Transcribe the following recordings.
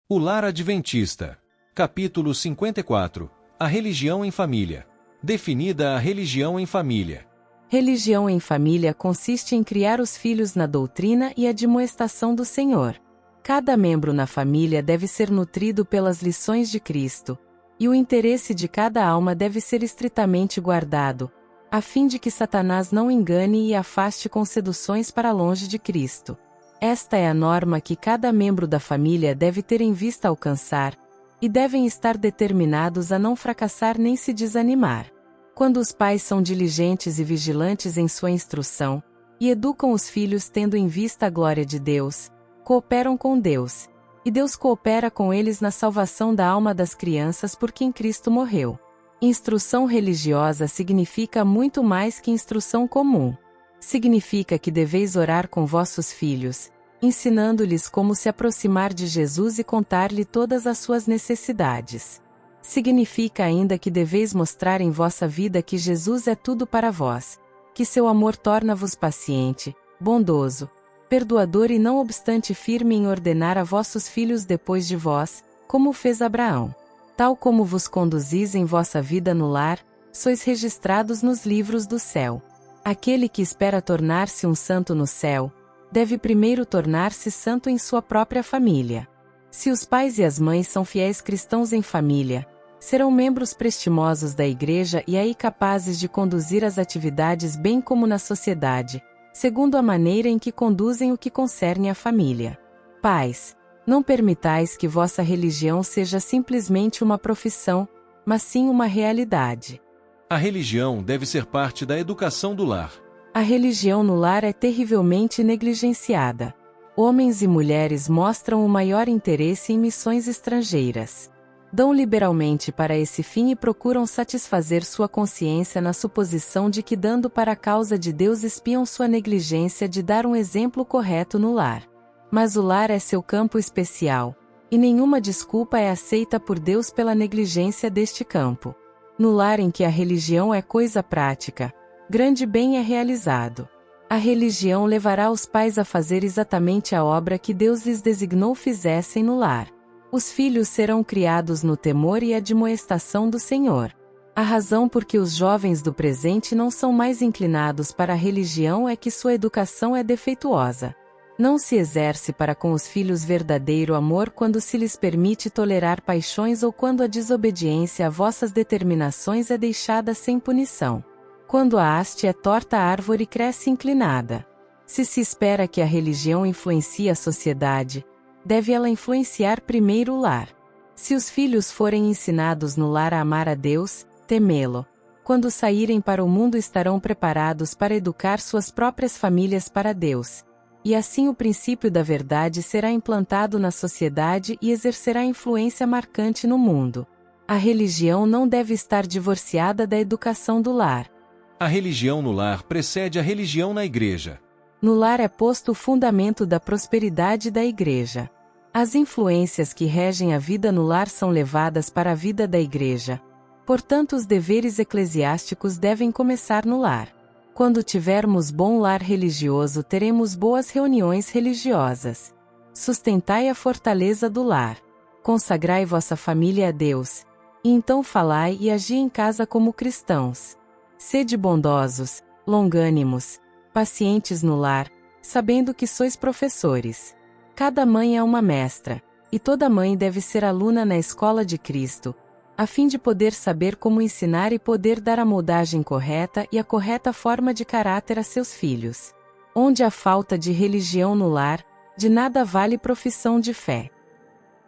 O Lar Adventista. Capítulo 54. A religião em família. Definida a religião em família. Religião em família consiste em criar os filhos na doutrina e admoestação do Senhor. Cada membro na família deve ser nutrido pelas lições de Cristo, e o interesse de cada alma deve ser estritamente guardado, a fim de que Satanás não engane e afaste com seduções para longe de Cristo. Esta é a norma que cada membro da família deve ter em vista alcançar, e devem estar determinados a não fracassar nem se desanimar. Quando os pais são diligentes e vigilantes em sua instrução, e educam os filhos tendo em vista a glória de Deus, cooperam com Deus, e Deus coopera com eles na salvação da alma das crianças por quem Cristo morreu. Instrução religiosa significa muito mais que instrução comum. Significa que deveis orar com vossos filhos, ensinando-lhes como se aproximar de Jesus e contar-lhe todas as suas necessidades. Significa ainda que deveis mostrar em vossa vida que Jesus é tudo para vós, que seu amor torna-vos paciente, bondoso, perdoador e não obstante firme em ordenar a vossos filhos depois de vós, como fez Abraão. Tal como vos conduzis em vossa vida no lar, sois registrados nos livros do céu. Aquele que espera tornar-se um santo no céu, deve primeiro tornar-se santo em sua própria família. Se os pais e as mães são fiéis cristãos em família, serão membros prestimosos da igreja e aí capazes de conduzir as atividades bem como na sociedade, segundo a maneira em que conduzem o que concerne à família. Pais, não permitais que vossa religião seja simplesmente uma profissão, mas sim uma realidade. A religião deve ser parte da educação do lar. A religião no lar é terrivelmente negligenciada. Homens e mulheres mostram o maior interesse em missões estrangeiras. Dão liberalmente para esse fim e procuram satisfazer sua consciência na suposição de que dando para a causa de Deus espiam sua negligência de dar um exemplo correto no lar. Mas o lar é seu campo especial, e nenhuma desculpa é aceita por Deus pela negligência deste campo. No lar em que a religião é coisa prática, grande bem é realizado. A religião levará os pais a fazer exatamente a obra que Deus lhes designou fizessem no lar. Os filhos serão criados no temor e admoestação do Senhor. A razão por que os jovens do presente não são mais inclinados para a religião é que sua educação é defeituosa. Não se exerce para com os filhos verdadeiro amor quando se lhes permite tolerar paixões ou quando a desobediência a vossas determinações é deixada sem punição. Quando a haste é torta a árvore cresce inclinada. Se espera que a religião influencie a sociedade, deve ela influenciar primeiro o lar. Se os filhos forem ensinados no lar a amar a Deus, temê-lo, quando saírem para o mundo estarão preparados para educar suas próprias famílias para Deus. E assim o princípio da verdade será implantado na sociedade e exercerá influência marcante no mundo. A religião não deve estar divorciada da educação do lar. A religião no lar precede a religião na igreja. No lar é posto o fundamento da prosperidade da igreja. As influências que regem a vida no lar são levadas para a vida da igreja. Portanto, os deveres eclesiásticos devem começar no lar. Quando tivermos bom lar religioso, teremos boas reuniões religiosas. Sustentai a fortaleza do lar. Consagrai vossa família a Deus. E então falai e agi em casa como cristãos. Sede bondosos, longânimos, pacientes no lar, sabendo que sois professores. Cada mãe é uma mestra, e toda mãe deve ser aluna na escola de Cristo, a fim de poder saber como ensinar e poder dar a moldagem correta e a correta forma de caráter a seus filhos. Onde há falta de religião no lar, de nada vale profissão de fé.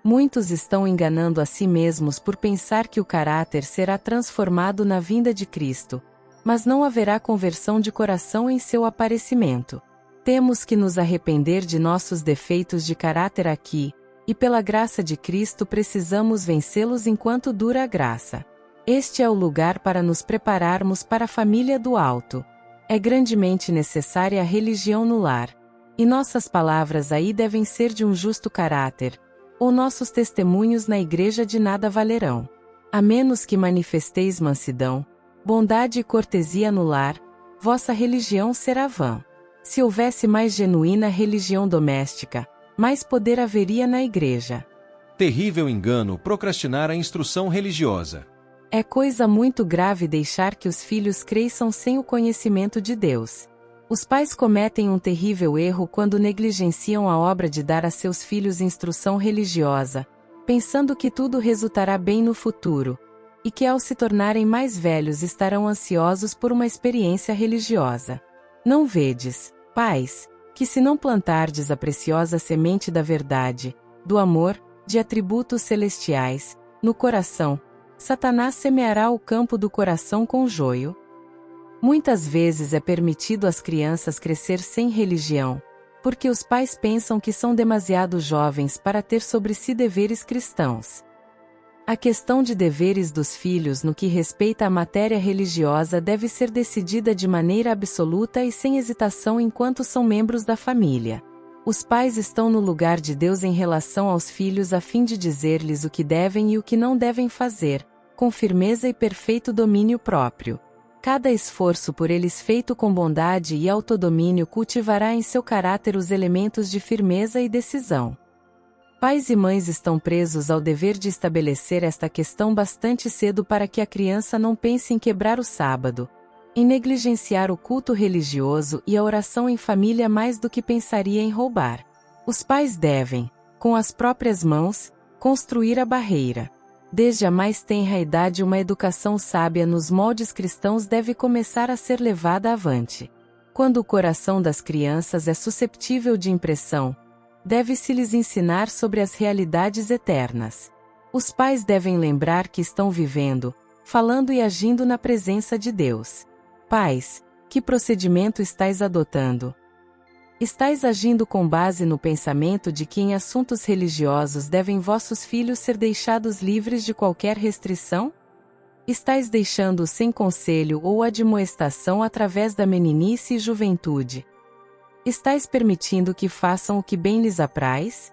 Muitos estão enganando a si mesmos por pensar que o caráter será transformado na vinda de Cristo, mas não haverá conversão de coração em seu aparecimento. Temos que nos arrepender de nossos defeitos de caráter aqui, e pela graça de Cristo precisamos vencê-los enquanto dura a graça. Este é o lugar para nos prepararmos para a família do alto. É grandemente necessária a religião no lar, e nossas palavras aí devem ser de um justo caráter, ou nossos testemunhos na igreja de nada valerão. A menos que manifesteis mansidão, bondade e cortesia no lar, vossa religião será vã. Se houvesse mais genuína religião doméstica, mais poder haveria na igreja. Terrível engano procrastinar a instrução religiosa. É coisa muito grave deixar que os filhos cresçam sem o conhecimento de Deus. Os pais cometem um terrível erro quando negligenciam a obra de dar a seus filhos instrução religiosa, pensando que tudo resultará bem no futuro, e que ao se tornarem mais velhos estarão ansiosos por uma experiência religiosa. Não vedes, pais, que se não plantardes a preciosa semente da verdade, do amor, de atributos celestiais, no coração, Satanás semeará o campo do coração com joio? Muitas vezes é permitido às crianças crescer sem religião, porque os pais pensam que são demasiado jovens para ter sobre si deveres cristãos. A questão de deveres dos filhos no que respeita à matéria religiosa deve ser decidida de maneira absoluta e sem hesitação enquanto são membros da família. Os pais estão no lugar de Deus em relação aos filhos a fim de dizer-lhes o que devem e o que não devem fazer, com firmeza e perfeito domínio próprio. Cada esforço por eles feito com bondade e autodomínio cultivará em seu caráter os elementos de firmeza e decisão. Pais e mães estão presos ao dever de estabelecer esta questão bastante cedo para que a criança não pense em quebrar o sábado, em negligenciar o culto religioso e a oração em família mais do que pensaria em roubar. Os pais devem, com as próprias mãos, construir a barreira. Desde a mais tenra idade uma educação sábia nos moldes cristãos deve começar a ser levada avante. Quando o coração das crianças é susceptível de impressão, deve-se lhes ensinar sobre as realidades eternas. Os pais devem lembrar que estão vivendo, falando e agindo na presença de Deus. Pais, que procedimento estais adotando? Estais agindo com base no pensamento de que em assuntos religiosos devem vossos filhos ser deixados livres de qualquer restrição? Estais deixando-os sem conselho ou admoestação através da meninice e juventude? Estais permitindo que façam o que bem lhes apraz?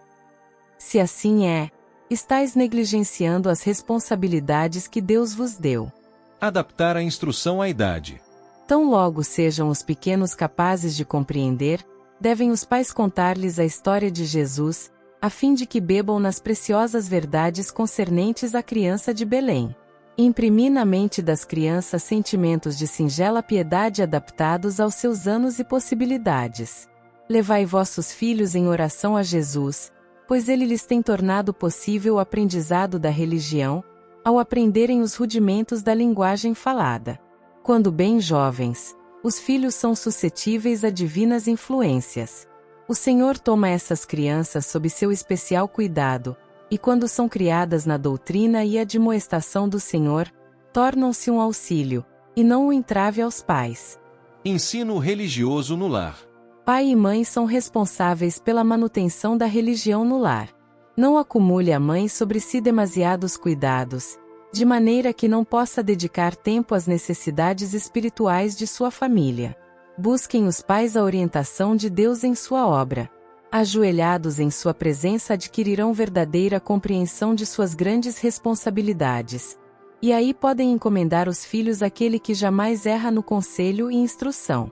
Se assim é, estais negligenciando as responsabilidades que Deus vos deu. Adaptar a instrução à idade. Tão logo sejam os pequenos capazes de compreender, devem os pais contar-lhes a história de Jesus, a fim de que bebam nas preciosas verdades concernentes à criança de Belém. Imprimi na mente das crianças sentimentos de singela piedade adaptados aos seus anos e possibilidades. Levai vossos filhos em oração a Jesus, pois ele lhes tem tornado possível o aprendizado da religião, ao aprenderem os rudimentos da linguagem falada. Quando bem jovens, os filhos são suscetíveis a divinas influências. O Senhor toma essas crianças sob seu especial cuidado, e quando são criadas na doutrina e admoestação do Senhor, tornam-se um auxílio, e não um entrave aos pais. Ensino religioso no lar. Pai e mãe são responsáveis pela manutenção da religião no lar. Não acumule a mãe sobre si demasiados cuidados, de maneira que não possa dedicar tempo às necessidades espirituais de sua família. Busquem os pais a orientação de Deus em sua obra. Ajoelhados em sua presença adquirirão verdadeira compreensão de suas grandes responsabilidades. E aí podem encomendar os filhos àquele que jamais erra no conselho e instrução.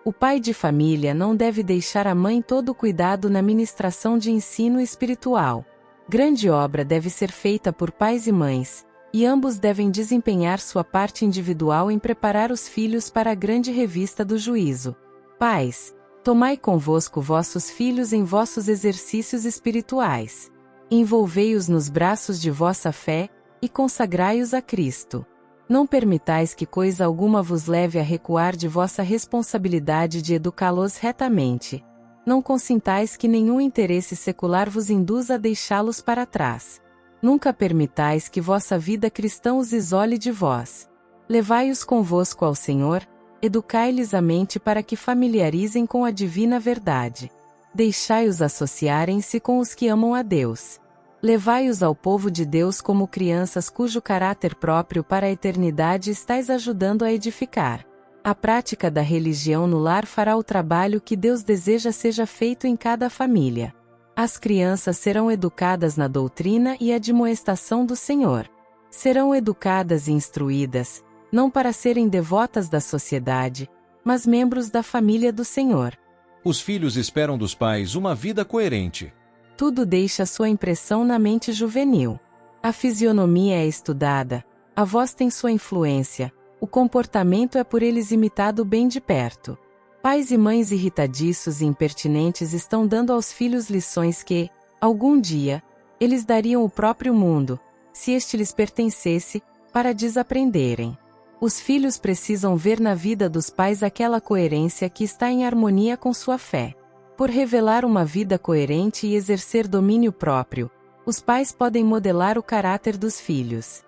O pai de família não deve deixar à mãe todo o cuidado na ministração de ensino espiritual. Grande obra deve ser feita por pais e mães, e ambos devem desempenhar sua parte individual em preparar os filhos para a grande revista do juízo. Pais, tomai convosco vossos filhos em vossos exercícios espirituais. Envolvei-os nos braços de vossa fé, e consagrai-os a Cristo. Não permitais que coisa alguma vos leve a recuar de vossa responsabilidade de educá-los retamente. Não consintais que nenhum interesse secular vos induza a deixá-los para trás. Nunca permitais que vossa vida cristã os isole de vós. Levai-os convosco ao Senhor, educai-lhes a mente para que familiarizem com a divina verdade. Deixai-os associarem-se com os que amam a Deus. Levai-os ao povo de Deus como crianças cujo caráter próprio para a eternidade estais ajudando a edificar. A prática da religião no lar fará o trabalho que Deus deseja seja feito em cada família. As crianças serão educadas na doutrina e admoestação do Senhor. Serão educadas e instruídas, não para serem devotas da sociedade, mas membros da família do Senhor. Os filhos esperam dos pais uma vida coerente. Tudo deixa sua impressão na mente juvenil. A fisionomia é estudada, a voz tem sua influência, o comportamento é por eles imitado bem de perto. Pais e mães irritadiços e impertinentes estão dando aos filhos lições que, algum dia, eles dariam o próprio mundo, se este lhes pertencesse, para desaprenderem. Os filhos precisam ver na vida dos pais aquela coerência que está em harmonia com sua fé. Por revelar uma vida coerente e exercer domínio próprio, os pais podem modelar o caráter dos filhos.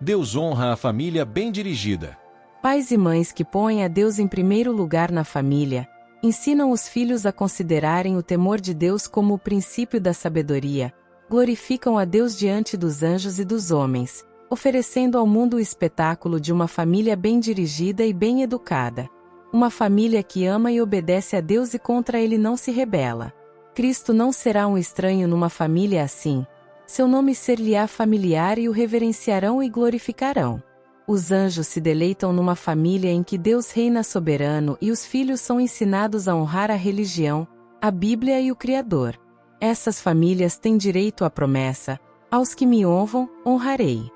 Deus honra a família bem dirigida. Pais e mães que põem a Deus em primeiro lugar na família, ensinam os filhos a considerarem o temor de Deus como o princípio da sabedoria, glorificam a Deus diante dos anjos e dos homens, oferecendo ao mundo o espetáculo de uma família bem dirigida e bem educada. Uma família que ama e obedece a Deus e contra ele não se rebela. Cristo não será um estranho numa família assim. Seu nome ser-lhe-á familiar e o reverenciarão e glorificarão. Os anjos se deleitam numa família em que Deus reina soberano e os filhos são ensinados a honrar a religião, a Bíblia e o Criador. Essas famílias têm direito à promessa: aos que me honram, honrarei.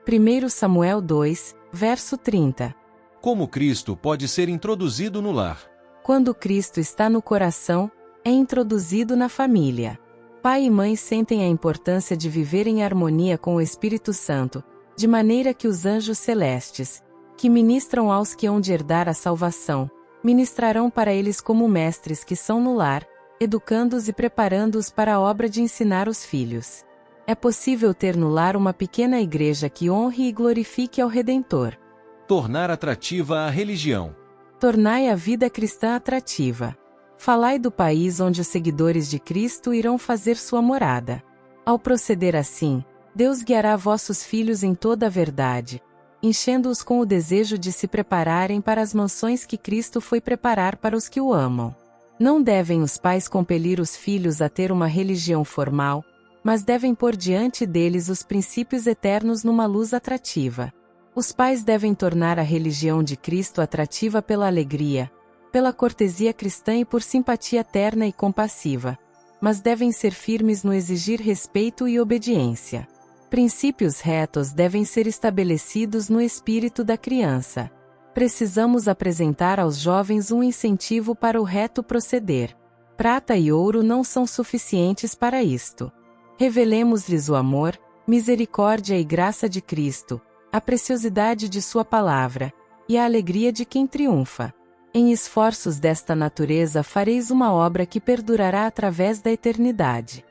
1 Samuel 2, verso 30. Como Cristo pode ser introduzido no lar? Quando Cristo está no coração, é introduzido na família. Pai e mãe sentem a importância de viver em harmonia com o Espírito Santo, de maneira que os anjos celestes, que ministram aos que hão de herdar a salvação, ministrarão para eles como mestres que são no lar, educando-os e preparando-os para a obra de ensinar os filhos. É possível ter no lar uma pequena igreja que honre e glorifique ao Redentor. Tornar atrativa a religião. Tornai a vida cristã atrativa. Falai do país onde os seguidores de Cristo irão fazer sua morada. Ao proceder assim, Deus guiará vossos filhos em toda a verdade, enchendo-os com o desejo de se prepararem para as mansões que Cristo foi preparar para os que o amam. Não devem os pais compelir os filhos a ter uma religião formal, mas devem pôr diante deles os princípios eternos numa luz atrativa. Os pais devem tornar a religião de Cristo atrativa pela alegria, pela cortesia cristã e por simpatia terna e compassiva, mas devem ser firmes no exigir respeito e obediência. Princípios retos devem ser estabelecidos no espírito da criança. Precisamos apresentar aos jovens um incentivo para o reto proceder. Prata e ouro não são suficientes para isto. Revelemos-lhes o amor, misericórdia e graça de Cristo, a preciosidade de sua palavra, e a alegria de quem triunfa. Em esforços desta natureza fareis uma obra que perdurará através da eternidade.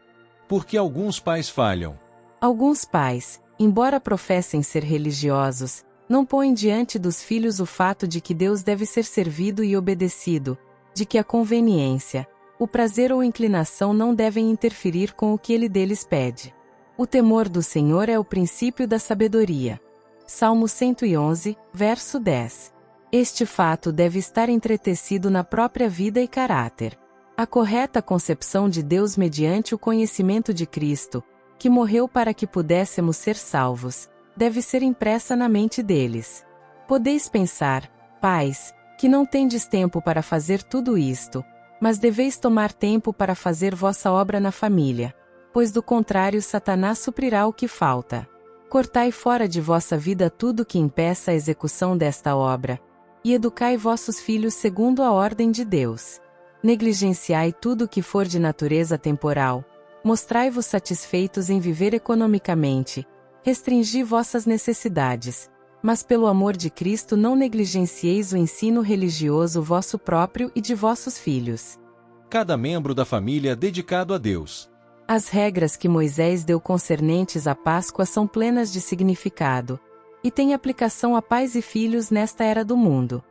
Porque alguns pais falham. Alguns pais, embora professem ser religiosos, não põem diante dos filhos o fato de que Deus deve ser servido e obedecido, de que a conveniência, o prazer ou inclinação não devem interferir com o que ele deles pede. O temor do Senhor é o princípio da sabedoria. Salmo 111, verso 10. Este fato deve estar entretecido na própria vida e caráter. A correta concepção de Deus mediante o conhecimento de Cristo, que morreu para que pudéssemos ser salvos, deve ser impressa na mente deles. Podeis pensar, pais, que não tendes tempo para fazer tudo isto, mas deveis tomar tempo para fazer vossa obra na família, pois do contrário Satanás suprirá o que falta. Cortai fora de vossa vida tudo que impeça a execução desta obra, e educai vossos filhos segundo a ordem de Deus. Negligenciai tudo que for de natureza temporal, mostrai-vos satisfeitos em viver economicamente, restringi vossas necessidades, mas pelo amor de Cristo não negligencieis o ensino religioso vosso próprio e de vossos filhos. Cada membro da família dedicado a Deus. As regras que Moisés deu concernentes à Páscoa são plenas de significado, e têm aplicação a pais e filhos nesta era do mundo.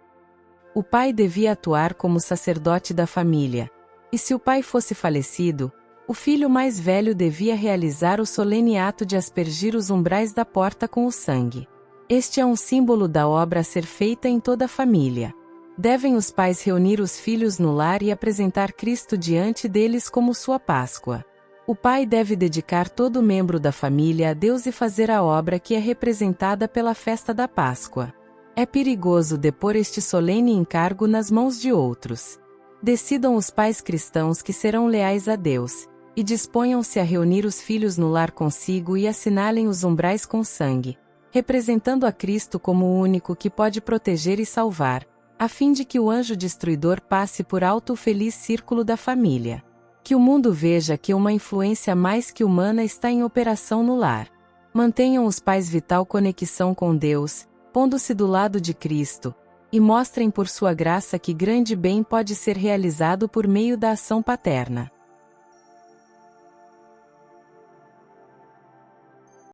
O pai devia atuar como sacerdote da família, e se o pai fosse falecido, o filho mais velho devia realizar o solene ato de aspergir os umbrais da porta com o sangue. Este é um símbolo da obra a ser feita em toda a família. Devem os pais reunir os filhos no lar e apresentar Cristo diante deles como sua Páscoa. O pai deve dedicar todo membro da família a Deus e fazer a obra que é representada pela festa da Páscoa. É perigoso depor este solene encargo nas mãos de outros. Decidam os pais cristãos que serão leais a Deus, e disponham-se a reunir os filhos no lar consigo e assinalem os umbrais com sangue, representando a Cristo como o único que pode proteger e salvar, a fim de que o anjo destruidor passe por alto o feliz círculo da família. Que o mundo veja que uma influência mais que humana está em operação no lar. Mantenham os pais vital conexão com Deus, pondo-se do lado de Cristo, e mostrem por sua graça que grande bem pode ser realizado por meio da ação paterna.